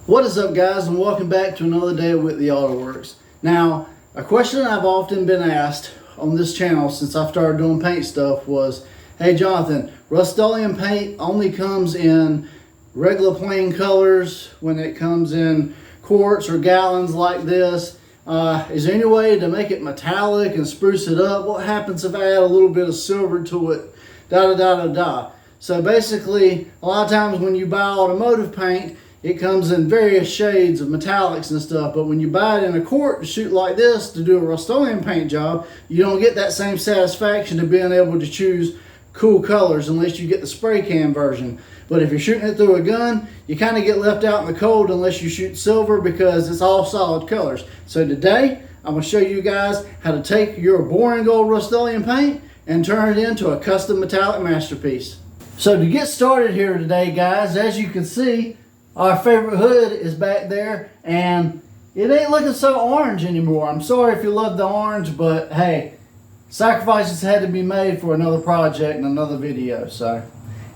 What is up, guys, and welcome back to another day with the Auto Works. Now, a question I've often been asked on this channel since I started doing paint stuff was, hey Jonathan, Rustoleum paint only comes in regular plain colors when it comes in quarts or gallons like this. Is there any way to make it metallic and spruce it up? What happens if I add a little bit of silver to it? So basically, a lot of times when you buy automotive paint, it comes in various shades of metallics and stuff, but when you buy it in a quart to shoot like this to do a Rustoleum paint job, you don't get that same satisfaction of being able to choose cool colors unless you get the spray can version. But if you're shooting it through a gun, you kind of get left out in the cold unless you shoot silver because it's all solid colors. So today, I'm going to show you guys how to take your boring gold Rustoleum paint and turn it into a custom metallic masterpiece. So to get started here today, guys, as you can see, our favorite hood is back there, and it ain't looking so orange anymore. I'm sorry if you love the orange, but hey, sacrifices had to be made for another project and another video, so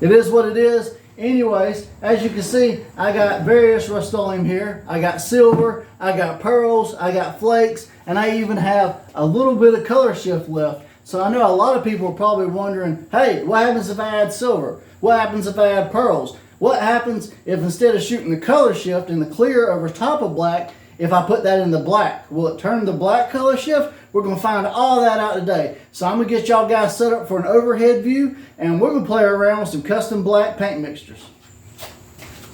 it is what it is. Anyways, as you can see, I got various Rustoleum here. I got silver, I got pearls, I got flakes, and I even have a little bit of color shift left. So I know a lot of people are probably wondering, hey, what happens if I add silver? What happens if I add pearls? What happens if instead of shooting the color shift in the clear over top of black, if I put that in the black? Will it turn the black color shift? We're going to find all that out today. So I'm going to get y'all guys set up for an overhead view, and we're going to play around with some custom black paint mixtures.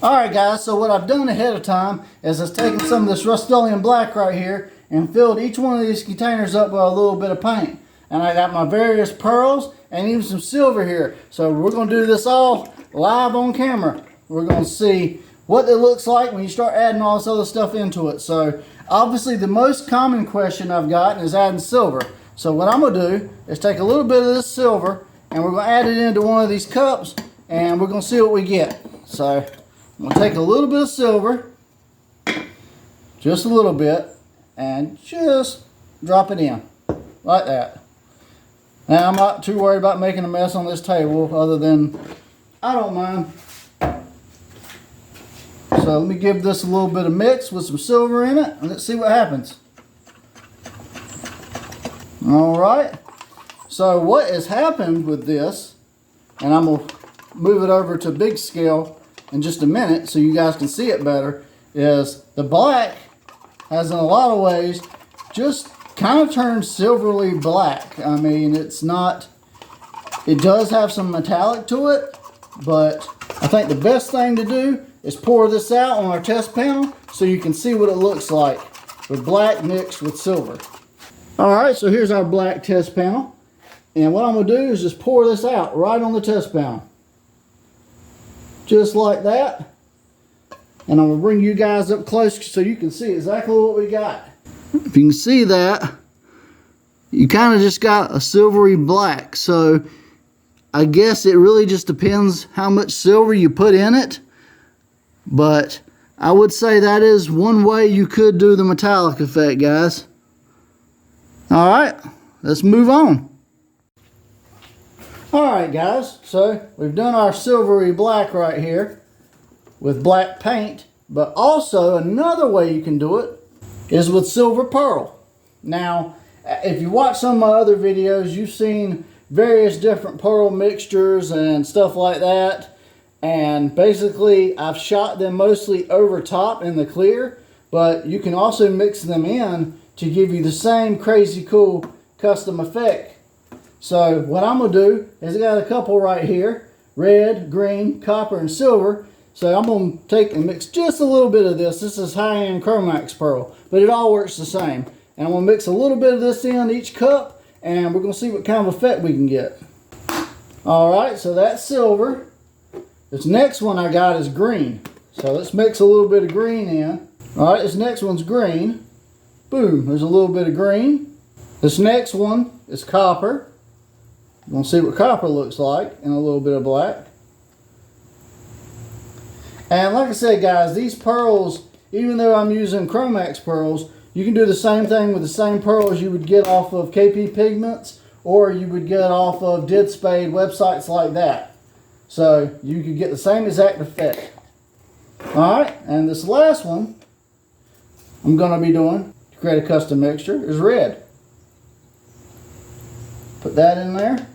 Alright guys, so what I've done ahead of time is I've taken some of this Rustoleum black right here and filled each one of these containers up with a little bit of paint. And I got my various pearls and even some silver here. So we're going to do this all live on camera. We're going to see what it looks like when you start adding all this other stuff into it. So obviously the most common question I've gotten is adding silver. So what I'm going to do is take a little bit of this silver and we're going to add it into one of these cups and we're going to see what we get. So I'm going to take a little bit of silver, just a little bit, and just drop it in like that. Now I'm not too worried about making a mess on this table, other than I don't mind. So let me give this a little bit of mix with some silver in it, and let's see what happens. Alright, so what has happened with this, and I'm going to move it over to big scale in just a minute so you guys can see it better, is the black has in a lot of ways just kind of turned silvery black. I mean, it's not, it does have some metallic to it, but I think the best thing to do is pour this out on our test panel so you can see what it looks like with black mixed with silver. Alright, so here's our black test panel, and what I'm going to do is just pour this out right on the test panel. Just like that. And I'm going to bring you guys up close so you can see exactly what we got. If you can see that, you kind of just got a silvery black. So I guess it really just depends how much silver you put in it. But I would say that is one way you could do the metallic effect, guys. Alright, let's move on. Alright guys, so we've done our silvery black right here with black paint. But also another way you can do it is with silver pearl. Now, if you watch some of my other videos, you've seen various different pearl mixtures and stuff like that. And basically, I've shot them mostly over top in the clear, but you can also mix them in to give you the same crazy cool custom effect. So what I'm going to do is I got a couple right here, red, green, copper, and silver. So I'm going to take and mix just a little bit of this. This is high-end Chromax pearl, but it all works the same. And I'm going to mix a little bit of this in each cup, and we're going to see what kind of effect we can get. Alright, so that's silver. This next one I got is green. So let's mix a little bit of green in. Alright, this next one's green. Boom, there's a little bit of green. This next one is copper. You're going to see what copper looks like and a little bit of black. And like I said, guys, these pearls, even though I'm using Chromax pearls, you can do the same thing with the same pearls you would get off of KP Pigments, or you would get off of Did Spade, websites like that. So you could get the same exact effect. Alright, and this last one I'm going to be doing to create a custom mixture is red. Put that in there.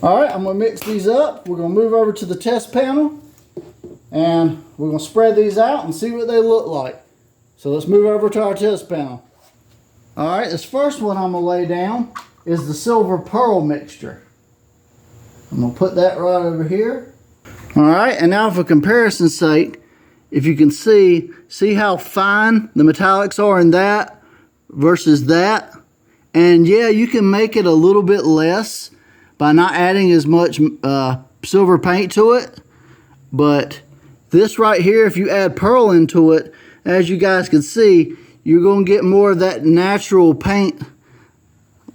Alright, I'm going to mix these up. We're going to move over to the test panel and we're going to spread these out and see what they look like. So let's move over to our test panel. Alright, this first one I'm going to lay down is the silver pearl mixture. I'm going to put that right over here. Alright, and now for comparison's sake, if you can see how fine the metallics are in that versus that. And yeah, you can make it a little bit less by not adding as much silver paint to it. But this right here, if you add pearl into it, as you guys can see, you're going to get more of that natural paint,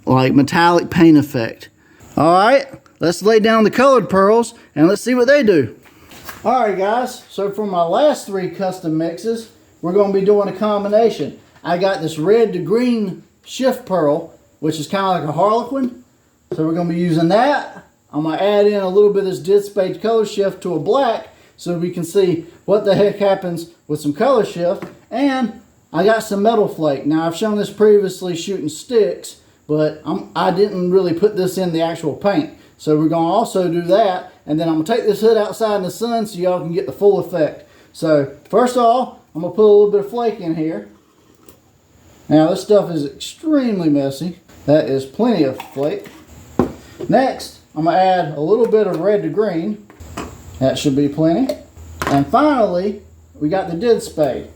like metallic paint effect. Alright, let's lay down the colored pearls and let's see what they do. Alright guys, so for my last three custom mixes, we're going to be doing a combination. I got this red to green shift pearl, which is kind of like a harlequin. So we're going to be using that. I'm going to add in a little bit of this Did Spade color shift to a black so we can see what the heck happens with some color shift. And I got some metal flake. Now I've shown this previously shooting sticks, but I didn't really put this in the actual paint. So we're going to also do that. And then I'm going to take this hood outside in the sun so y'all can get the full effect. So first off, I'm going to put a little bit of flake in here. Now this stuff is extremely messy. That is plenty of flake. Next, I'm going to add a little bit of red to green. That should be plenty. And finally, we got the Did Spade.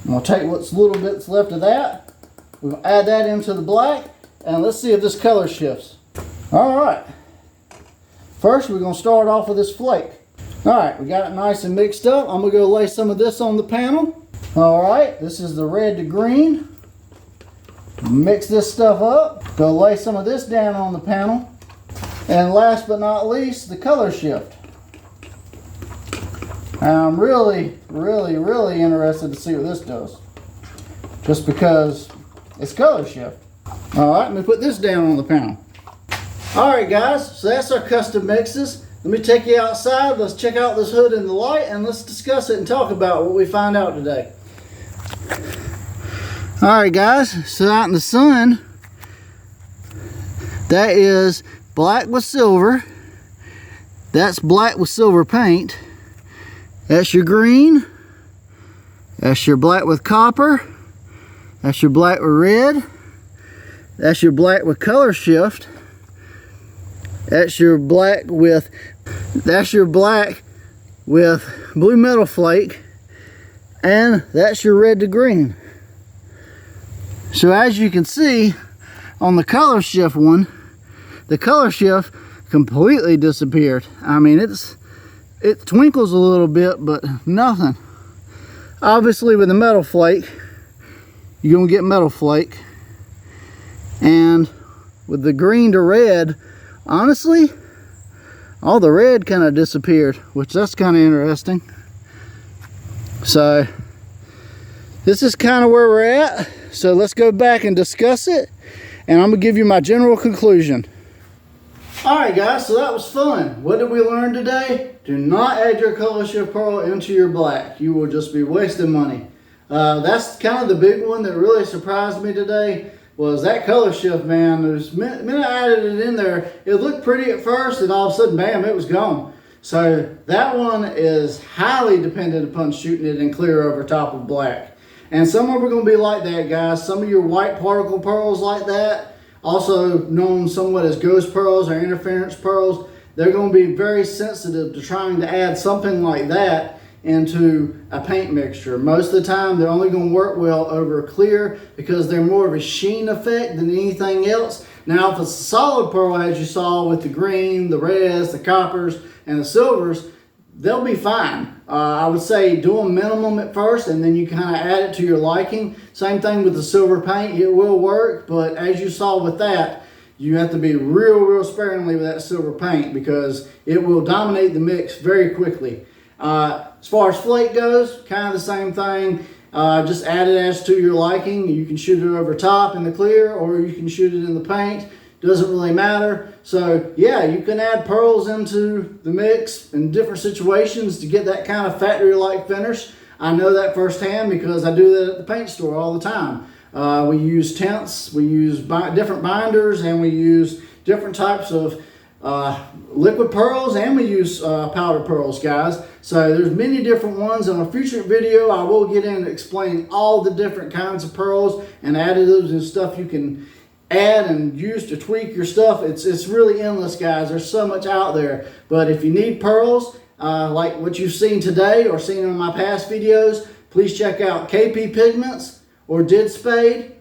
I'm going to take what's little bits left of that. We're going to add that into the black. And let's see if this color shifts. Alright. First, we're going to start off with this flake. Alright, we got it nice and mixed up. I'm going to go lay some of this on the panel. Alright, this is the red to green. Mix this stuff up. Go lay some of this down on the panel. And last but not least, the color shift. I'm really interested to see what this does. Just because it's color shift. Alright, let me put this down on the panel. Alright guys, so that's our custom mixes. Let me take you outside. Let's check out this hood in the light and let's discuss it and talk about what we find out today. Alright guys, so out in the sun, that is black with silver. That's black with silver paint. That's your green. That's your black with copper. That's your black with red. That's your black with color shift. That's your black with blue metal flake. And that's your red to green. So as you can see on the color shift one, the color shift completely disappeared. I mean, it twinkles a little bit, but nothing. Obviously with the metal flake, you're gonna get metal flake. And with the green to red, honestly, all the red kind of disappeared, which that's kind of interesting. So this is kind of where we're at. So let's go back and discuss it, and I'm gonna give you my general conclusion. Alright guys, so that was fun. What did we learn today? Do not add your color shift pearl into your black. You will just be wasting money. That's kind of the big one that really surprised me today, was that color shift, man. The minute I added it in there, it looked pretty at first, and all of a sudden, bam, it was gone. So that one is highly dependent upon shooting it in clear over top of black. And some of them are going to be like that, guys. Some of your white particle pearls like that, also known somewhat as ghost pearls or interference pearls, they're going to be very sensitive to trying to add something like that into a paint mixture. Most of the time, they're only going to work well over clear because they're more of a sheen effect than anything else. Now, if it's a solid pearl, as you saw with the green, the reds, the coppers, and the silvers, they'll be fine. I would say do them minimum at first, and then you kind of add it to your liking. Same thing with the silver paint. It will work, but as you saw with that, you have to be real sparingly with that silver paint because it will dominate the mix very quickly. As far as flake goes, kind of the same thing. Just add it as to your liking. You can shoot it over top in the clear, or you can shoot it in the paint. Doesn't really matter. So yeah, you can add pearls into the mix in different situations to get that kind of factory-like finish. I know that firsthand because I do that at the paint store all the time. We use tints, we use different binders, and we use different types of liquid pearls, and we use powder pearls, guys. So there's many different ones. In a future video, I will get in and explain all the different kinds of pearls and additives and stuff you can add and use to tweak your stuff. It's really endless, guys. There's so much out there. But if you need pearls, like what you've seen today or seen in my past videos, please check out KP Pigments or Did Spade,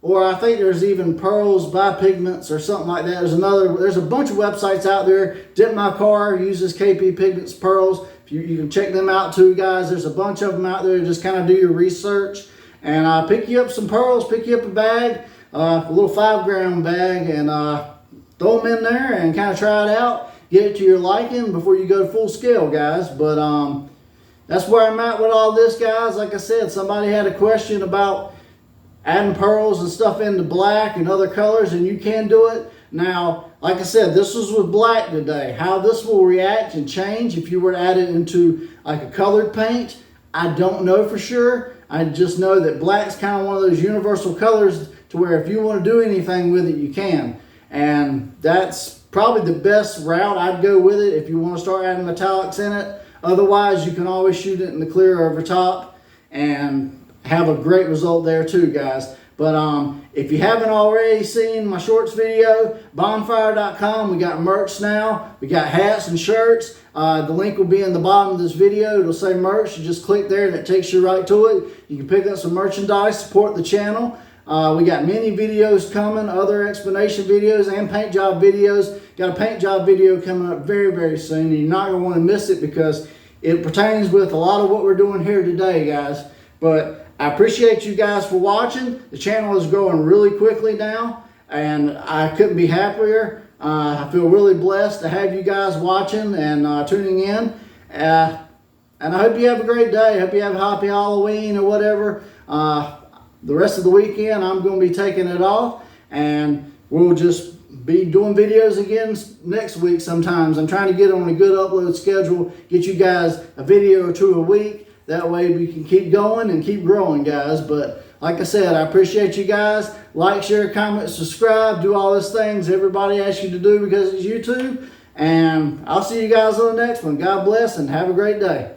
or I think there's even Pearls by Pigments or something like that. There's a bunch of websites out there. Dip My Car uses KP Pigments pearls. You can check them out too, guys. There's a bunch of them out there. Just kind of do your research and pick you up some pearls, pick you up a bag, a little 5-gram bag, and throw them in there and kind of try it out. Get it to your liking before you go full scale, guys. But that's where I'm at with all this, guys. Like I said, somebody had a question about adding pearls and stuff into black and other colors, and you can do it. Now, like I said, this was with black today. How this will react and change if you were to add it into like a colored paint, I don't know for sure. I just know that black's kind of one of those universal colors to where if you want to do anything with it, you can. And that's probably the best route I'd go with it if you want to start adding metallics in it. Otherwise, you can always shoot it in the clear over top and have a great result there too, guys. But if you haven't already seen my shorts video, bonfire.com, we got merch now. We got hats and shirts. The link will be in the bottom of this video. It'll say merch. You just click there and it takes you right to it. You can pick up some merchandise, support the channel. We got many videos coming, other explanation videos and paint job videos. Got a paint job video coming up very soon. You're not going to want to miss it because it pertains with a lot of what we're doing here today, guys. But I appreciate you guys for watching. The channel is growing really quickly now, and I couldn't be happier. I feel really blessed to have you guys watching and tuning in. And I hope you have a great day. I hope you have a happy Halloween or whatever. The rest of the weekend, I'm going to be taking it off, and we'll just be doing videos again next week sometimes. I'm trying to get on a good upload schedule, get you guys a video or two a week. That way we can keep going and keep growing, guys. But like I said, I appreciate you guys. Like, share, comment, subscribe, do all those things everybody asks you to do because it's YouTube. And I'll see you guys on the next one. God bless and have a great day.